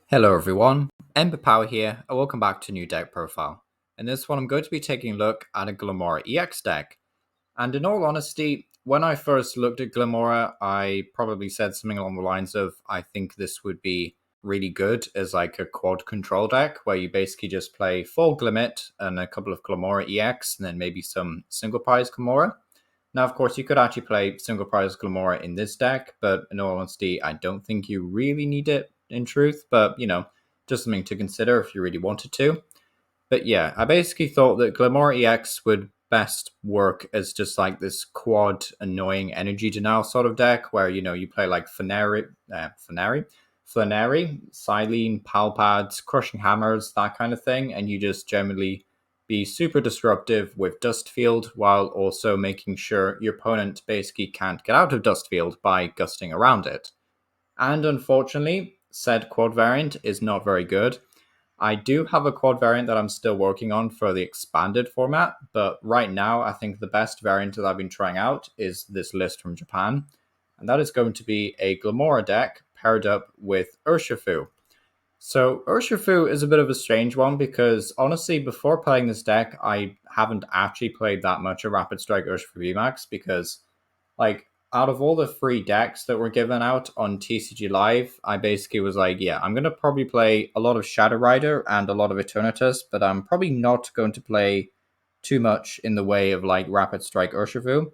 Hello everyone, Ember Power here, and welcome back to a new deck profile. In this one I'm going to be taking a look at a Glimmora EX deck. And in all honesty, when I first looked at Glimmora, I probably said something along the lines of, I think this would be really good as like a quad control deck, where you basically just play full Glimmet and a couple of Glimmora EX, and then maybe some single prize Glimmora. Now, of course, you could actually play single prize Glimmora in this deck, but in all honesty, I don't think you really need it in truth, but just something to consider if you really wanted to. But yeah, I basically thought that Glimmora EX would best work as just like this quad annoying energy denial sort of deck where you play like Flannery, Silene, Pal Pads, Crushing Hammers, that kind of thing, and you just generally be super disruptive with Dust Field while also making sure your opponent basically can't get out of Dust Field by gusting around it. And unfortunately, said quad variant is not very good. I do have a quad variant that I'm still working on for the expanded format, but right now I think the best variant that I've been trying out is this list from Japan, and that is going to be a Glimmora deck paired up with Urshifu. So Urshifu is a bit of a strange one because honestly, before playing this deck, I haven't actually played that much of Rapid Strike Urshifu VMAX because out of all the free decks that were given out on TCG Live, I basically was like, yeah, I'm going to probably play a lot of Shadow Rider and a lot of Eternatus, but I'm probably not going to play too much in the way of like Rapid Strike Urshifu.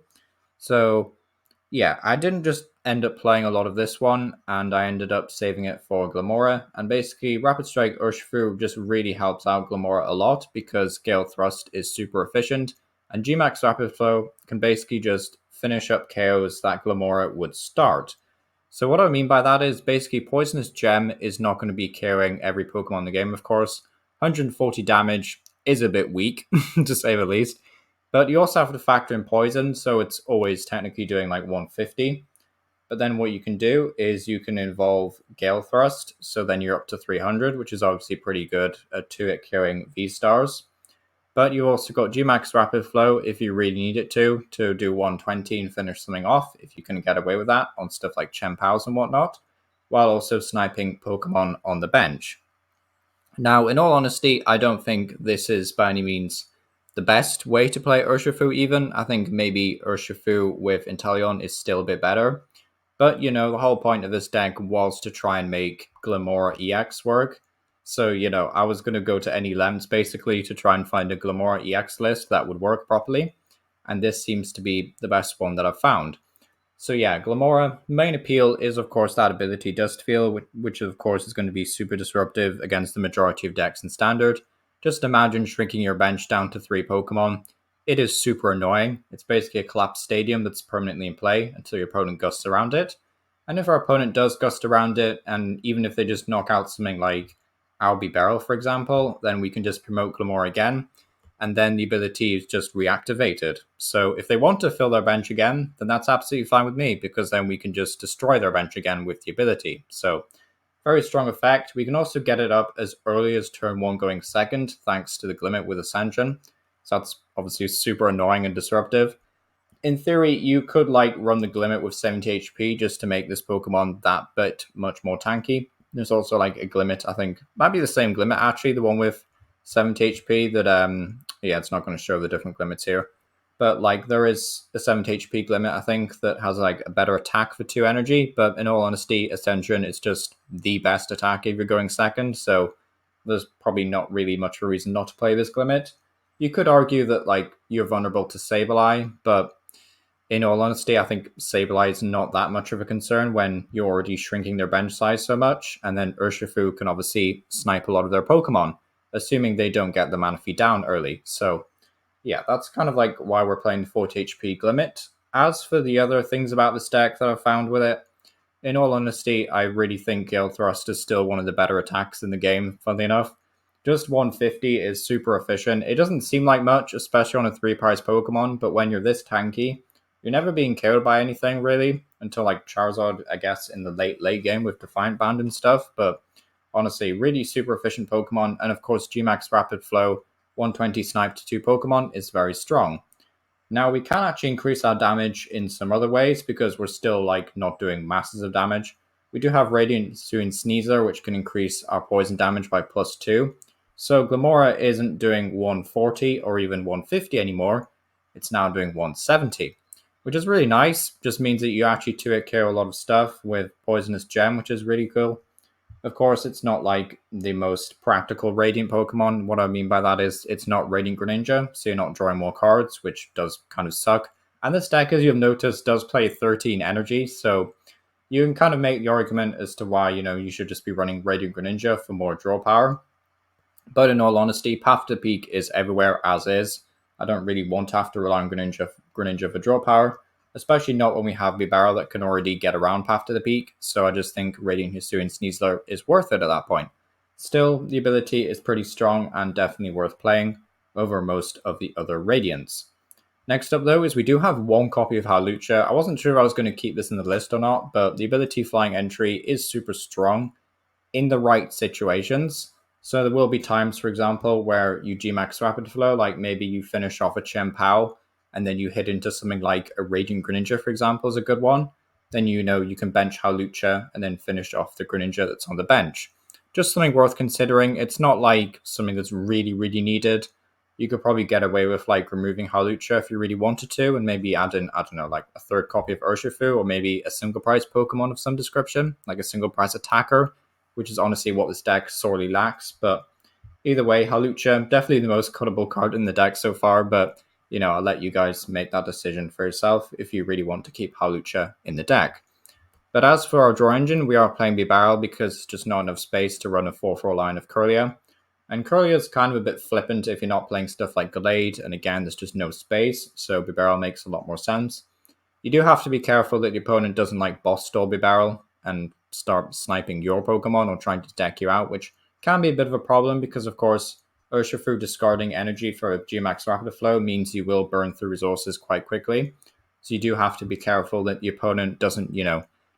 So yeah, I didn't just end up playing a lot of this one, and I ended up saving it for Glimmora. And basically, Rapid Strike Urshifu just really helps out Glimmora a lot because Gale Thrust is super efficient, and Gmax Rapid Flow can basically just finish up KOs that Glimmora would start. So what I mean by that is basically Poisonous Gem is not going to be KOing every Pokemon in the game, of course. 140 damage is a bit weak, to say the least. But you also have to factor in Poison, so it's always technically doing like 150. But then what you can do is you can involve Gale Thrust, so then you're up to 300, which is obviously pretty good at 2-hit killing V-Stars. But you also got Gmax Rapid Flow if you really need it to do 120 and finish something off, if you can get away with that on stuff like Chien-Paos and whatnot, while also sniping Pokemon on the bench. Now, in all honesty, I don't think this is by any means the best way to play Urshifu even. I think maybe Urshifu with Inteleon is still a bit better. But, the whole point of this deck was to try and make Glimmora EX work. So, I was going to go to any lengths basically to try and find a Glimmora EX list that would work properly. And this seems to be the best one that I've found. So yeah, Glimmora, main appeal is of course that ability Dust Field, which of course is going to be super disruptive against the majority of decks in Standard. Just imagine shrinking your bench down to 3 Pokemon. It is super annoying. It's basically a collapsed stadium that's permanently in play until your opponent gusts around it. And if our opponent does gust around it, and even if they just knock out something like our Bibarel, for example, then we can just promote Glimmora again, and then the ability is just reactivated. So if they want to fill their bench again, then that's absolutely fine with me, because then we can just destroy their bench again with the ability. So very strong effect. We can also get it up as early as turn 1 going second, thanks to the Glimmet with Ascension. So that's obviously super annoying and disruptive. In theory, you could run the Glimmet with 70 HP just to make this Pokemon that bit much more tanky. There's also a Glimmet, I think, might be the same Glimmet actually, the one with 70 HP that, yeah, it's not going to show the different Glimmets here. But, there is a 70 HP Glimmet, I think, that has, a better attack for 2 energy. But in all honesty, Ascension is just the best attack if you're going second. So there's probably not really much of a reason not to play this Glimmet. You could argue that, you're vulnerable to Sableye, but in all honesty, I think Sableye is not that much of a concern when you're already shrinking their bench size so much. And then Urshifu can obviously snipe a lot of their Pokemon, assuming they don't get the Manaphy down early. So yeah, that's kind of why we're playing the 40 HP Glimmet. As for the other things about this deck that I've found with it, in all honesty, I really think Gale Thrust is still one of the better attacks in the game, funnily enough. Just 150 is super efficient. It doesn't seem like much, especially on a 3-prize Pokemon, but when you're this tanky, you're never being killed by anything, really, until Charizard, I guess, in the late game with Defiant Band and stuff, but honestly, really super efficient Pokemon, and of course, Gmax Rapid Flow, 120 snipe to 2 Pokemon is very strong. Now, we can actually increase our damage in some other ways because we're still, not doing masses of damage. we do have Radiant Hisuian Sneasler, which can increase our poison damage by +2. So Glimmora isn't doing 140 or even 150 anymore. It's now doing 170, which is really nice. Just means that you actually 2-hit KO a lot of stuff with Poisonous Gem, which is really cool. Of course, it's not like the most practical Radiant Pokemon. What I mean by that is it's not Radiant Greninja, so you're not drawing more cards, which does kind of suck. And this deck, as you've noticed, does play 13 energy, so you can kind of make the argument as to why, you should just be running Radiant Greninja for more draw power. But in all honesty, Path to the Peak is everywhere as is. I don't really want to have to rely on Greninja for draw power, especially not when we have Bibarel that can already get around Path to the Peak, so I just think Radiant Hisuian Sneasler is worth it at that point. Still, the ability is pretty strong and definitely worth playing over most of the other Radiants. Next up, though, is we do have one copy of Hawlucha. I wasn't sure if I was going to keep this in the list or not, but the ability Flying Entry is super strong in the right situations. So there will be times, for example, where you G-Max Rapid Flow, like maybe you finish off a Glimmet PAL, and then you hit into something like a Radiant Greninja, for example, is a good one. Then you can bench Hawlucha and then finish off the Greninja that's on the bench. Just something worth considering. It's not like something that's really, really needed. You could probably get away with like removing Hawlucha if you really wanted to, and maybe add in, I don't know, like a third copy of Urshifu, or maybe a single price Pokemon of some description, like a single price attacker, which is honestly what this deck sorely lacks. But either way, Hawlucha, definitely the most cuttable card in the deck so far, but I'll let you guys make that decision for yourself if you really want to keep Hawlucha in the deck. But as for our draw engine, we are playing Bibarel because there's just not enough space to run a 4-4 line of Kirlia. And Kirlia is kind of a bit flippant if you're not playing stuff like Glade, and again, there's just no space, so Bibarel makes a lot more sense. You do have to be careful that the opponent doesn't like boss stall Bibarel and start sniping your Pokemon or trying to deck you out, which can be a bit of a problem because, of course, Urshifu discarding energy for a G-Max Rapid Flow means you will burn through resources quite quickly. So you do have to be careful that the opponent doesn't,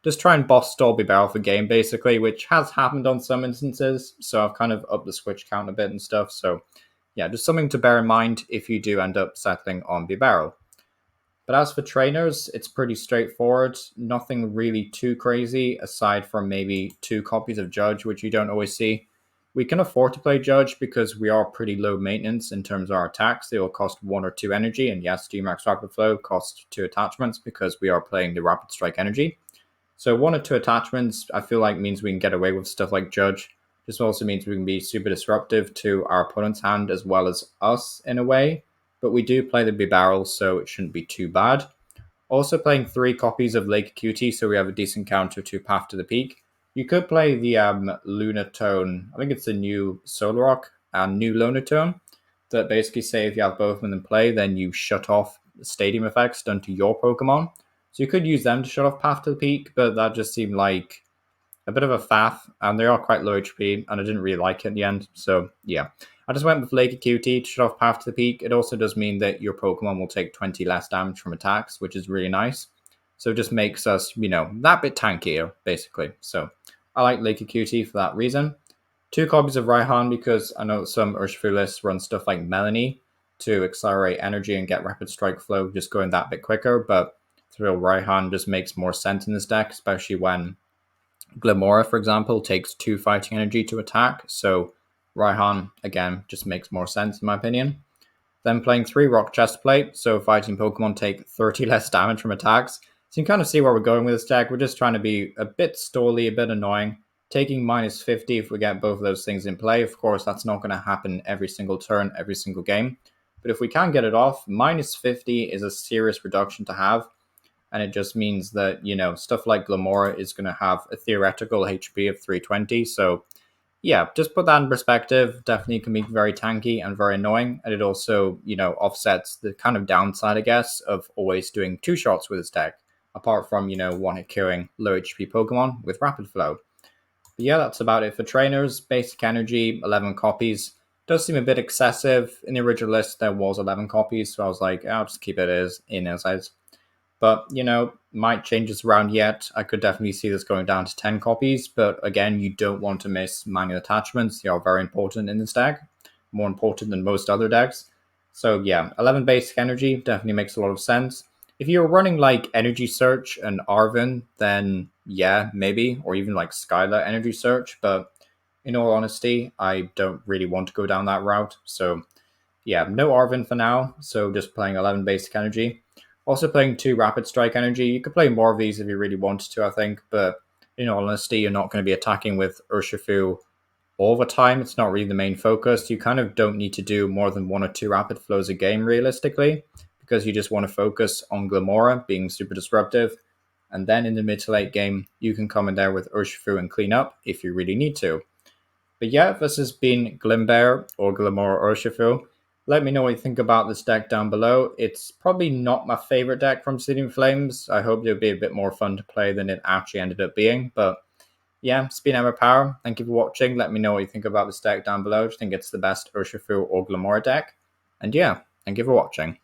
just try and boss stall Bibarel for game, basically, which has happened on some instances. So I've kind of upped the switch count a bit and stuff. So yeah, just something to bear in mind if you do end up settling on Bibarel. But as for trainers, it's pretty straightforward. Nothing really too crazy, aside from maybe 2 copies of Judge, which you don't always see. We can afford to play Judge because we are pretty low maintenance in terms of our attacks. They will cost 1 or 2 energy, and yes, G-Max Rapid Flow costs 2 attachments because we are playing the Rapid Strike energy. So 1 or 2 attachments, I feel like, means we can get away with stuff like Judge. This also means we can be super disruptive to our opponent's hand as well as us in a way. But we do play the Bibarel, so it shouldn't be too bad. Also playing 3 copies of Lake Acuity, so we have a decent counter to Path to the Peak. You could play the Lunatone, I think it's the new Solrock and new Lunatone, that basically say if you have both of them in play, then you shut off stadium effects done to your Pokemon. So you could use them to shut off Path to the Peak, but that just seemed like a bit of a faff, and they are quite low HP, and I didn't really like it in the end. So yeah, I just went with Lake Acuity to shut off Path to the Peak. It also does mean that your Pokemon will take 20 less damage from attacks, which is really nice. So it just makes us, that bit tankier, basically. So I like Lake Acuity for that reason. 2 copies of Raihan because I know some Urshifu lists run stuff like Melanie to accelerate energy and get rapid strike flow, just going that bit quicker, but Thrill Raihan just makes more sense in this deck, especially when Glimmora, for example, takes 2 fighting energy to attack. So Raihan, again, just makes more sense in my opinion. Then playing 3 Rock Chestplate, so fighting Pokemon take 30 less damage from attacks. So you can kind of see where we're going with this deck. We're just trying to be a bit stally, a bit annoying. Taking minus 50 if we get both of those things in play. Of course, that's not going to happen every single turn, every single game. But if we can get it off, minus 50 is a serious reduction to have. And it just means that, stuff like Glimmora is going to have a theoretical HP of 320. So, yeah, just put that in perspective. Definitely can be very tanky and very annoying. And it also, offsets the kind of downside, I guess, of always doing 2 shots with this deck. Apart from, one-hit killing low HP Pokemon with Rapid Flow. But yeah, that's about it for trainers. Basic Energy, 11 copies. Does seem a bit excessive. In the original list, there was 11 copies. So I was like, I'll just keep it as is. But, might change this around yet. I could definitely see this going down to 10 copies. But again, you don't want to miss manual attachments. They are very important in this deck. More important than most other decks. So yeah, 11 basic energy definitely makes a lot of sense. If you're running like Energy Search and Arven, then yeah, maybe, or even like Skylar Energy Search, but in all honesty, I don't really want to go down that route. So yeah, no Arven for now, so just playing 11 basic energy. Also playing 2 rapid strike energy. You could play more of these if you really wanted to, I think, but in all honesty, you're not going to be attacking with Urshifu all the time. It's not really the main focus. You kind of don't need to do more than 1 or 2 rapid flows a game realistically, because you just want to focus on Glimmora being super disruptive. And then in the mid to late game, you can come in there with Urshifu and clean up if you really need to. But yeah, this has been Glimbear or Glimmora Urshifu. Let me know what you think about this deck down below. It's probably not my favorite deck from Seeding Flames. I hope it'll be a bit more fun to play than it actually ended up being. But yeah, it's been Emma Power. Thank you for watching. Let me know what you think about this deck down below. Do you think it's the best Urshifu or Glimmora deck? And yeah, thank you for watching.